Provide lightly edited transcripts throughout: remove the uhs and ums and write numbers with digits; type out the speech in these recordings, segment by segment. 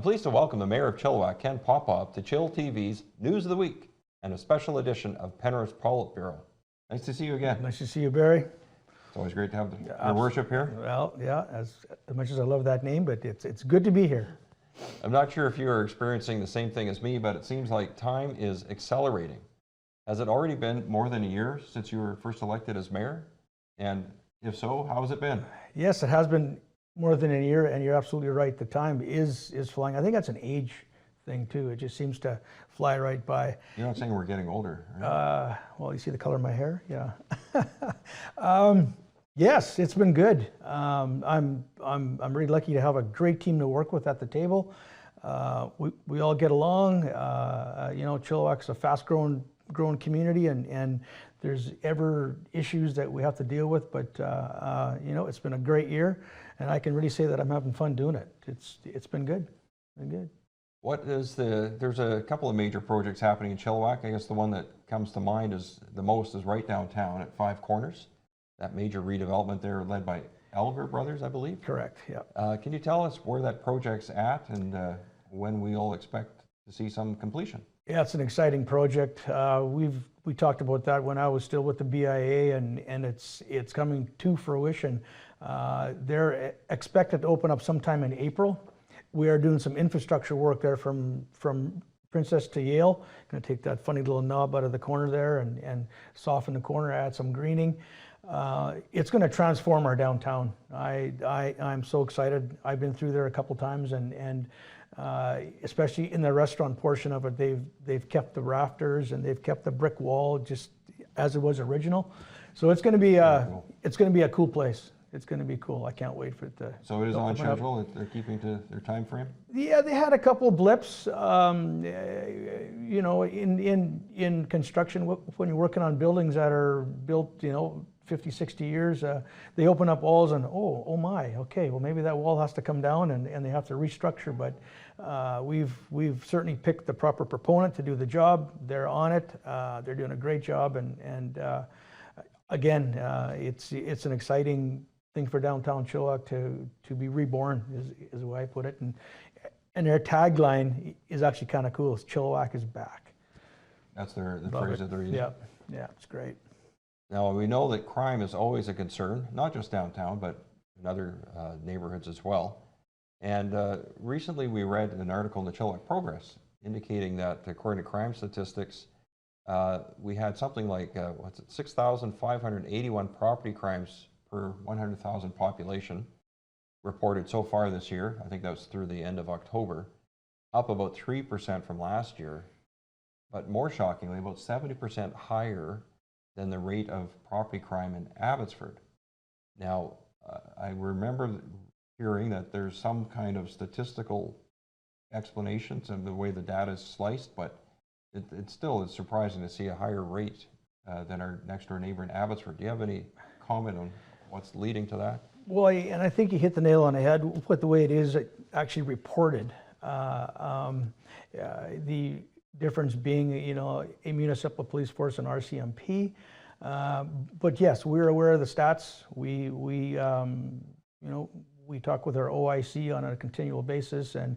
I'm pleased to welcome the Mayor of Chilliwack, Ken Popove, to chillTV's News of the Week and a special edition of PENNER's Politburo. Nice to see you again. Nice to see you, Barry. It's always great to have your worship here. Well, yeah, as much as I love that name, but it's good to be here. I'm not sure if you are experiencing the same thing as me, but it seems like time is accelerating. Has it already been more than a year since you were first elected as mayor? And if so, how has it been? Yes, it has been more than a year, and you're absolutely right. The time is flying. I think that's an age thing too. It just seems to fly right by. You're not saying we're getting older, right? Well, you see the color of my hair, yeah. Yes, it's been good. I'm really lucky to have a great team to work with at the table. We all get along. You know, Chilliwack's a fast-growing community, and there's ever issues that we have to deal with. But you know, it's been a great year, and I can really say that I'm having fun doing it. It's been good. What is there's a couple of major projects happening in Chilliwack. I guess the one that comes to mind is right downtown at Five Corners. That major redevelopment there led by Elver Brothers, I believe. Correct, yeah. Can you tell us where that project's at and when we'll expect to see some completion? Yeah, it's an exciting project. We talked about that when I was still with the BIA, and it's coming to fruition. They're expected to open up sometime in April. We are doing some infrastructure work there from Princess to Yale. Going to take that funny little knob out of the corner there and soften the corner, add some greening. It's going to transform our downtown. I'm so excited. I've been through there a couple times, and especially in the restaurant portion of it, they've kept the rafters and they've kept the brick wall just as it was original. So it's going to be a cool place. It's going to be cool. I can't wait for it to. So it is on schedule. They're keeping to their time frame. Yeah, they had a couple of blips. You know, in construction, when you're working on buildings that are built, you know, 50, 60 years, they open up walls and oh my, okay, well maybe that wall has to come down and they have to restructure. But we've certainly picked the proper proponent to do the job. They're on it. They're doing a great job, and again, it's an exciting thing for downtown Chilliwack to be reborn, is the way I put it. And their tagline is actually kind of cool. It's Chilliwack is back. That's the phrase that they're using. Yeah, it's great. Now, we know that crime is always a concern, not just downtown, but in other neighborhoods as well. And recently we read an article in the Chilliwack Progress indicating that according to crime statistics, we had something like 6,581 property crimes per 100,000 population reported so far this year. I think that was through the end of October, up about 3% from last year, but more shockingly, about 70% higher than the rate of property crime in Abbotsford. Now, I remember hearing that there's some kind of statistical explanations of the way the data is sliced, but it still is surprising to see a higher rate than our next door neighbor in Abbotsford. Do you have any comment on what's leading to that? Well, and I think you hit the nail on the head with the way it is actually reported. The difference being, you know, a municipal police force and RCMP. But yes, we're aware of the stats. We you know, we talk with our OIC on a continual basis and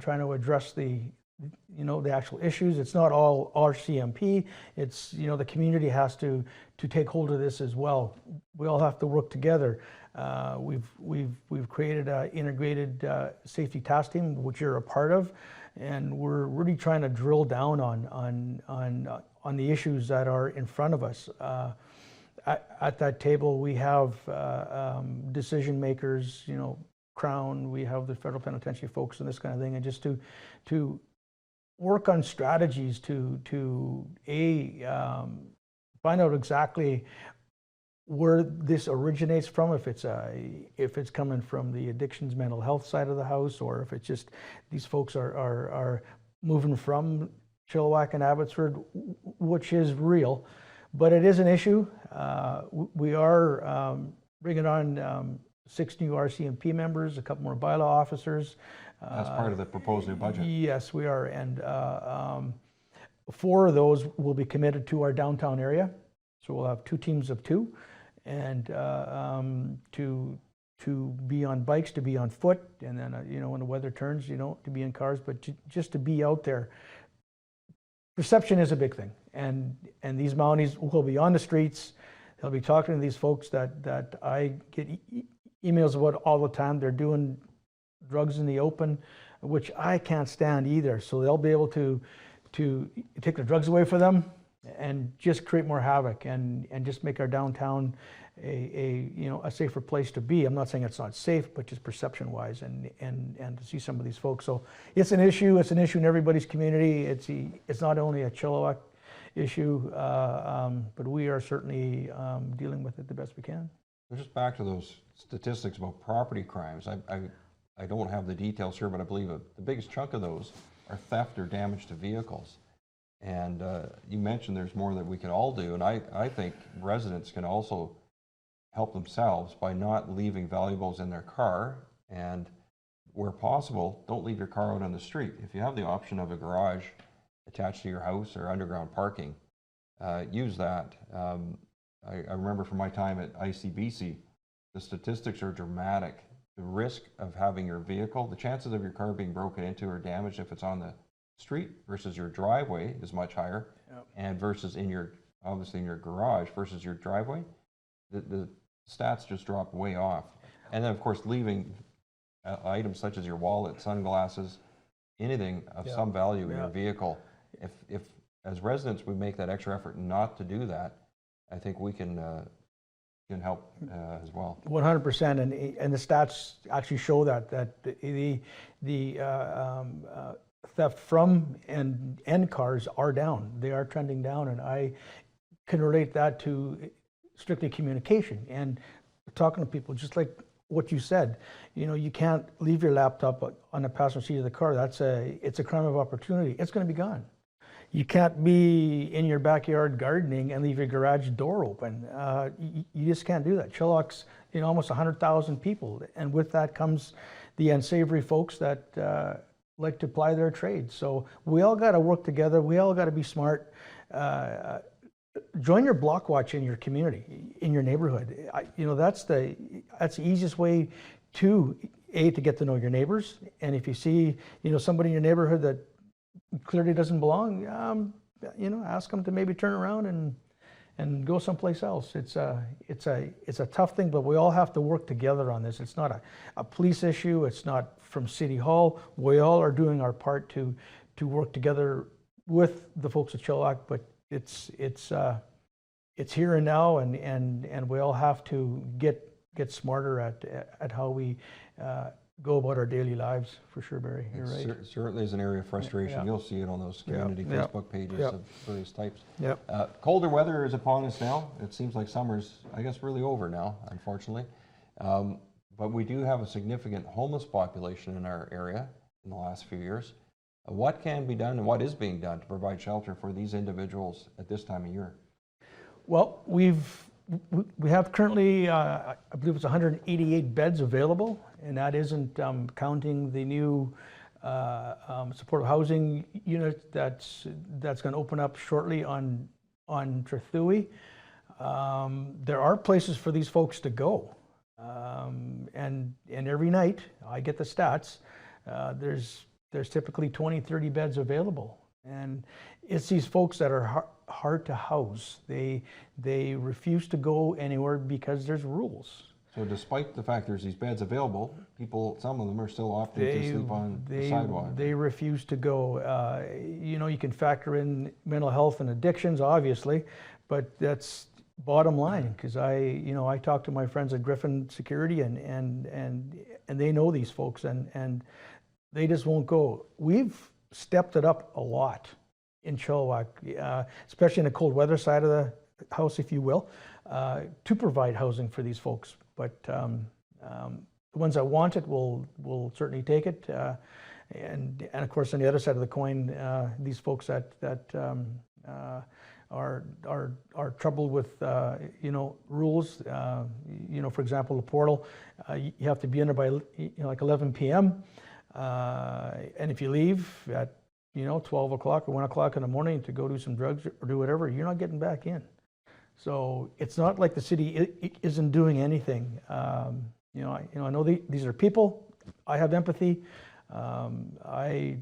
trying to address the actual issues. It's not all RCMP. It's, you know, the community has to take hold of this as well. We all have to work together. We've created an integrated safety task team, which you're a part of, and we're really trying to drill down on the issues that are in front of us. At that table, we have decision makers, you know, Crown, we have the federal penitentiary folks and this kind of thing, and just to work on strategies to find out exactly where this originates from, if it's coming from the addictions mental health side of the house, or if it's just these folks are moving from Chilliwack and Abbotsford, which is real, but it is an issue. We are bringing on 6 new RCMP members, a couple more bylaw officers. That's part of the proposed new budget. Yes, we are, and 4 of those will be committed to our downtown area. So we'll have 2 teams of 2, and to be on bikes, to be on foot, and then you know, when the weather turns, you know, to be in cars, but just to be out there. Perception is a big thing, and these Mounties will be on the streets. They'll be talking to these folks that I get emails about all the time. They're doing drugs in the open, which I can't stand either. So they'll be able to take the drugs away from them and just create more havoc and just make our downtown a safer place to be. I'm not saying it's not safe, but just perception-wise, and to see some of these folks. So it's an issue. It's an issue in everybody's community. It's not only a Chilliwack issue, but we are certainly dealing with it the best we can. Just back to those statistics about property crimes. I don't have the details here, but I believe the biggest chunk of those are theft or damage to vehicles. And you mentioned there's more that we can all do, and I think residents can also help themselves by not leaving valuables in their car, and where possible, don't leave your car out on the street. If you have the option of a garage attached to your house or underground parking, use that. I remember from my time at ICBC, the statistics are dramatic. The risk of having your vehicle, the chances of your car being broken into or damaged if it's on the street versus your driveway is much higher. Yep. And versus obviously in your garage versus your driveway, the stats just drop way off. And then of course leaving items such as your wallet, sunglasses, anything of some value in your vehicle. If as residents we make that extra effort not to do that, I think we can help as well. 100%, and the stats actually show that the theft from and cars are down. They are trending down, and I can relate that to strictly communication and talking to people, just like what you said. You know, you can't leave your laptop on the passenger seat of the car. It's a crime of opportunity. It's going to be gone. You can't be in your backyard gardening and leave your garage door open. You just can't do that. Chilliwack's, almost 100,000 people, and with that comes the unsavory folks that like to ply their trade. So we all got to work together. We all got to be smart. Join your block watch in your community, in your neighborhood. That's the easiest way to get to know your neighbors. And if you see, somebody in your neighborhood that clearly doesn't belong, ask them to maybe turn around and go someplace else. It's a tough thing, but we all have to work together on this. It's not a police issue. It's not from City Hall. We all are doing our part to work together with the folks at Chilliwack, but it's here and now, and we all have to get smarter at how we go about our daily lives, for sure, Barry. You're right. Certainly is an area of frustration. Yeah. You'll see it on those community Facebook pages of various types. Yep. Colder weather is upon us now. It seems like summer's, I guess, really over now, unfortunately. But we do have a significant homeless population in our area in the last few years. What can be done and what is being done to provide shelter for these individuals at this time of year? Well, we have currently, I believe it's 188 beds available, and that isn't counting the new supportive housing unit that's going to open up shortly on Trethewey. There are places for these folks to go, and every night I get the stats. There's typically 20, 30 beds available, and it's these folks that are hard to house. They refuse to go anywhere because there's rules. So despite the fact there's these beds available, some of them are still opting to sleep on the sidewalk. They refuse to go. You can factor in mental health and addictions, obviously, but that's bottom line, because I talk to my friends at Griffin Security, and they know these folks, and they just won't go. We've stepped it up a lot in Chilliwack, especially in the cold weather side of the house, if you will, to provide housing for these folks. But the ones that want it will certainly take it. And of course, on the other side of the coin, these folks that are troubled with rules. For example, the portal, you have to be in there by like 11 p.m. And if you leave at 12 o'clock or 1 o'clock in the morning to go do some drugs or do whatever, you're not getting back in. So it's not like the city isn't doing anything. I know these are people. I have empathy. I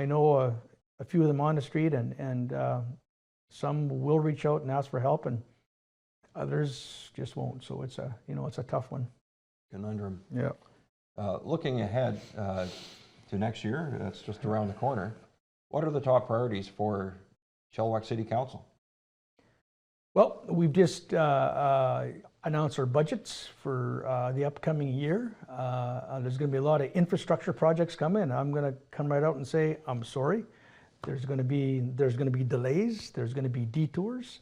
know a few of them on the street, and some will reach out and ask for help, and others just won't. So it's a tough one. Conundrum. Yeah. Looking ahead to next year, that's just around the corner. What are the top priorities for Chilliwack City Council? Well, we've just announced our budgets for the upcoming year. There's going to be a lot of infrastructure projects coming. I'm going to come right out and say I'm sorry. There's going to be delays. There's going to be detours.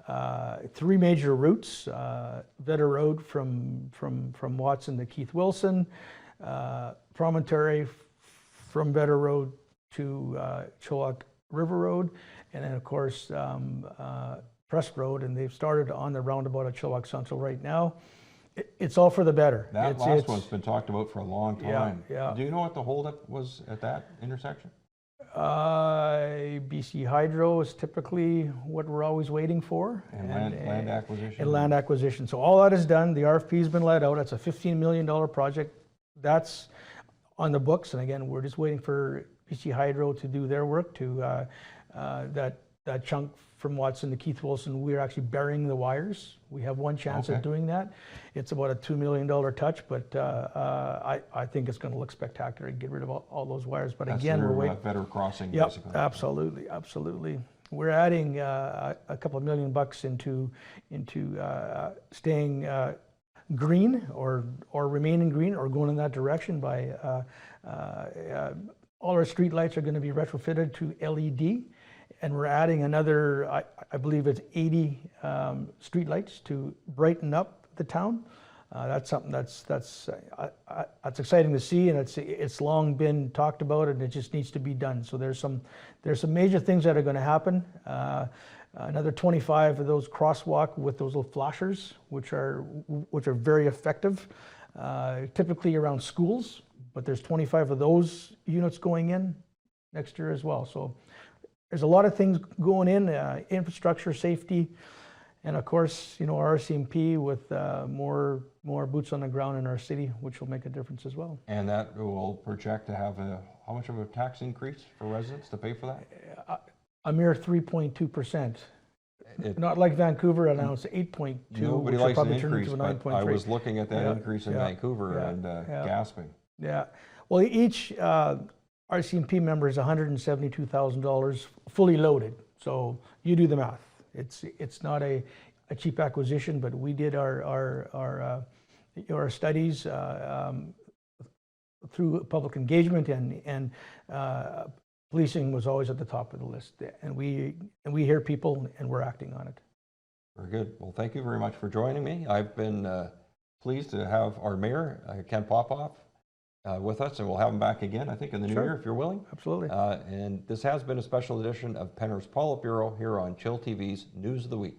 3 major routes: Vetter Road from Watson to Keith Wilson, Promontory from Vetter Road to Chilliwack River Road, and then of course Press Road, and they've started on the roundabout at Chilliwack Central right now. It's all for the better. That last one's been talked about for a long time. Yeah. Do you know what the holdup was at that intersection? BC Hydro is typically what we're always waiting for. And land acquisition? And land acquisition. So all that is done. The RFP's been let out. It's a $15 million project. That's on the books. And again, we're just waiting for BC Hydro to do their work to that chunk from Watson to Keith Wilson. We're actually burying the wires. We have one chance at doing that. It's about a $2 million touch, but I think it's going to look spectacular and get rid of all those wires. But again, we're waiting. Better crossing, Yep, basically. absolutely. We're adding a couple of $1 million into staying green or remaining green or going in that direction by all our street lights are going to be retrofitted to LED. And we're adding another, I believe it's 80 street lights to brighten up the town. That's something that's exciting to see, and it's long been talked about, and it just needs to be done. So there's some major things that are going to happen. Another 25 of those crosswalk with those little flashers, which are very effective, typically around schools. But there's 25 of those units going in next year as well. So there's a lot of things going in, infrastructure, safety, and of course, our RCMP with more boots on the ground in our city, which will make a difference as well. And that will project to have how much of a tax increase for residents to pay for that? A mere 3.2%. Not like Vancouver announced 8.2, nobody which will likes probably an turn increase, into 9.3. but I was looking at that increase in Vancouver and gasping. Yeah. Well, each RCMP member is $172,000 fully loaded. So you do the math. It's not a cheap acquisition, but we did our studies through public engagement, and policing was always at the top of the list. And we hear people, and we're acting on it. Very good. Well, thank you very much for joining me. I've been pleased to have our mayor, Ken Popove, with us, and we'll have him back again, I think, in the new year, if you're willing. Absolutely. And this has been a special edition of PENNER's Politburo here on chillTV's News of the Week.